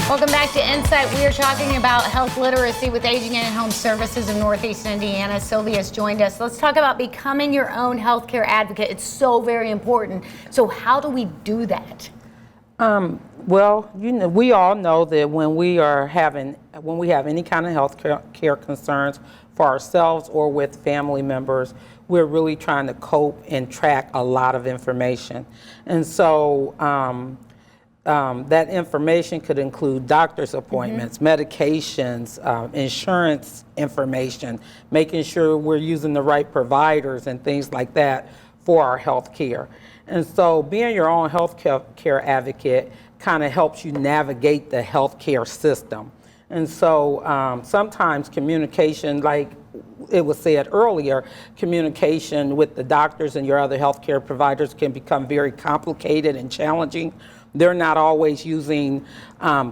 Welcome back to Insight. We are talking about health literacy with Aging and Home Services of Northeast Indiana. Sylvia's joined us. Let's talk about becoming your own healthcare advocate. It's so very important. So how do we do that? Well, we all know that when we have any kind of health care concerns for ourselves or with family members, we're really trying to cope and track a lot of information. And so that information could include doctor's appointments, medications, insurance information, making sure we're using the right providers and things like that for our health care. And so being your own health care advocate kind of helps you navigate the healthcare system. And so sometimes communication, like it was said earlier, communication with the doctors and your other healthcare providers can become very complicated and challenging. They're not always using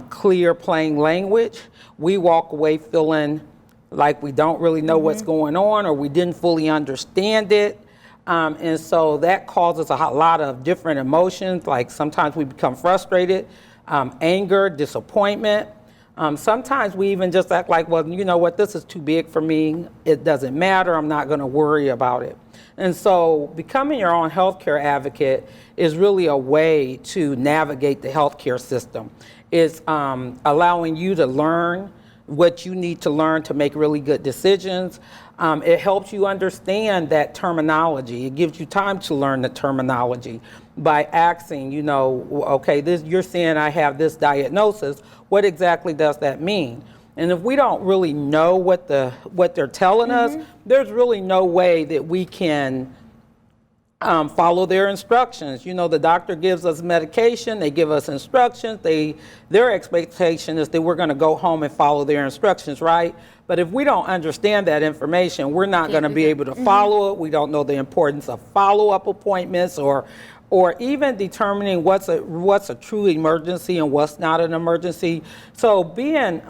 clear, plain language. We walk away feeling like we don't really know what's going on, or we didn't fully understand it. And so that causes a lot of different emotions, like sometimes we become frustrated, anger, disappointment. Sometimes we even just act like, well, you know what, this is too big for me. It doesn't matter. I'm not going to worry about it. And so becoming your own healthcare advocate is really a way to navigate the healthcare system. It's allowing you to learn what you need to learn to make really good decisions. It helps you understand that terminology. It gives you time to learn the terminology by asking, okay, you're saying I have this diagnosis. What exactly does that mean? And if we don't really know what they're telling us, there's really no way that we can follow their instructions. The doctor gives us medication, they give us instructions, their expectation is that we're going to go home and follow their instructions, right? But if we don't understand that information, we're not going to be able to follow it. We don't know the importance of follow-up appointments or even determining what's a true emergency and what's not an emergency. So being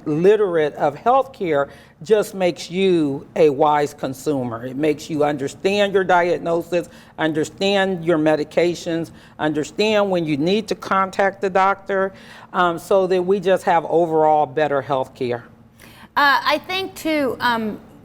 literate of healthcare just makes you a wise consumer. It makes you understand your diagnosis, understand your medications, understand when you need to contact the doctor, so that we just have overall better healthcare. I think too,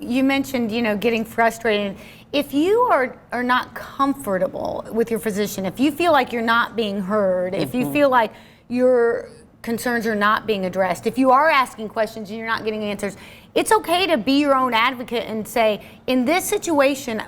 you mentioned, getting frustrated. If you are not comfortable with your physician, if you feel like you're not being heard, if you feel like your concerns are not being addressed, if you are asking questions and you're not getting answers, it's okay to be your own advocate and say, in this situation,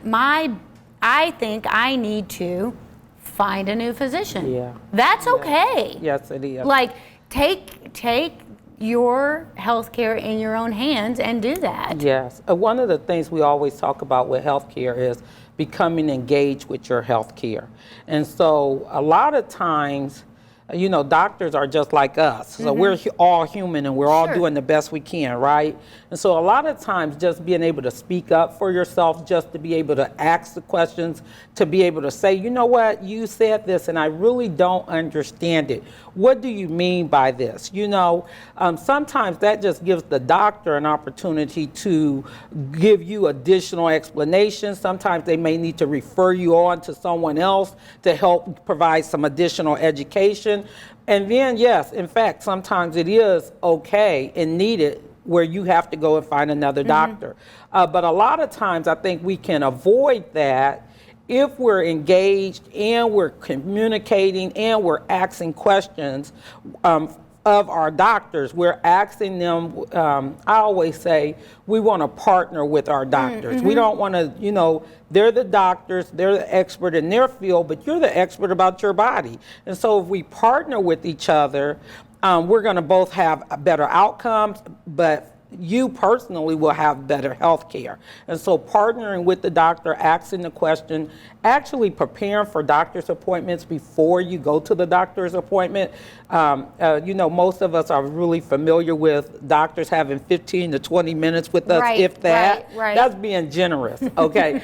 I think I need to find a new physician. Yeah. That's okay. Yes, it is. Like, take your healthcare in your own hands and do that. Yes. One of the things we always talk about with healthcare is becoming engaged with your healthcare. And so a lot of times, doctors are just like us. So we're all human and we're all doing the best we can, right? And so a lot of times just being able to speak up for yourself, just to be able to ask the questions, to be able to say, you know what, you said this and I really don't understand it. What do you mean by this? Sometimes that just gives the doctor an opportunity to give you additional explanations. Sometimes they may need to refer you on to someone else to help provide some additional education. And then, yes, in fact, sometimes it is okay and needed where you have to go and find another doctor. But a lot of times I think we can avoid that if we're engaged and we're communicating and we're asking questions of our doctors. We're asking them, I always say, we want to partner with our doctors. We don't want to, they're the doctors, they're the expert in their field, but you're the expert about your body. And so if we partner with each other, we're going to both have better outcomes, but you personally will have better health care. And so partnering with the doctor, asking the question, actually preparing for doctor's appointments before you go to the doctor's appointment. Most of us are really familiar with doctors having 15 to 20 minutes with us, if that. Right. That's being generous, okay?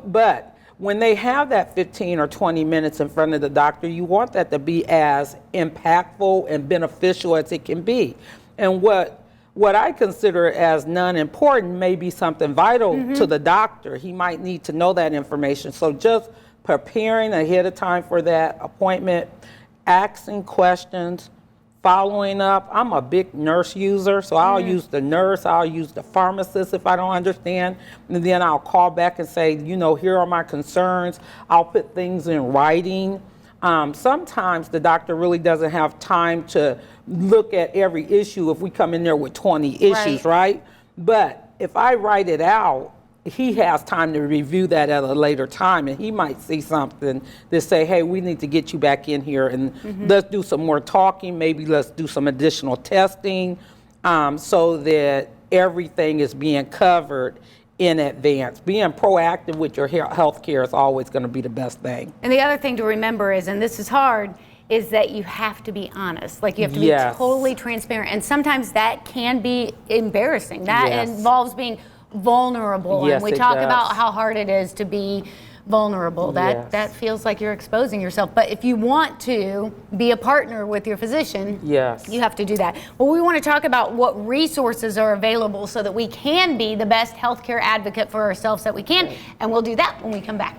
But when they have that 15 or 20 minutes in front of the doctor, you want that to be as impactful and beneficial as it can be. And what I consider as non-important may be something vital to the doctor. He might need to know that information. So just preparing ahead of time for that appointment, asking questions, following up. I'm a big nurse user, so I'll use the nurse, I'll use the pharmacist if I don't understand, and then I'll call back and say, you know, here are my concerns. I'll put things in writing. Sometimes the doctor really doesn't have time to look at every issue if we come in there with 20 issues, right? But if I write it out, he has time to review that at a later time, and he might see something that say, hey, we need to get you back in here and let's do some more talking, maybe let's do some additional testing, so that everything is being covered in advance. Being proactive with your health care is always going to be the best thing. And the other thing to remember is, and this is hard, is that you have to be honest. Like, you have to be totally transparent. And sometimes that can be embarrassing. That involves being vulnerable. Yes, and we talk about how hard it is to be vulnerable. That feels like you're exposing yourself. But if you want to be a partner with your physician, you have to do that. Well, we want to talk about what resources are available so that we can be the best healthcare advocate for ourselves that we can. And we'll do that when we come back.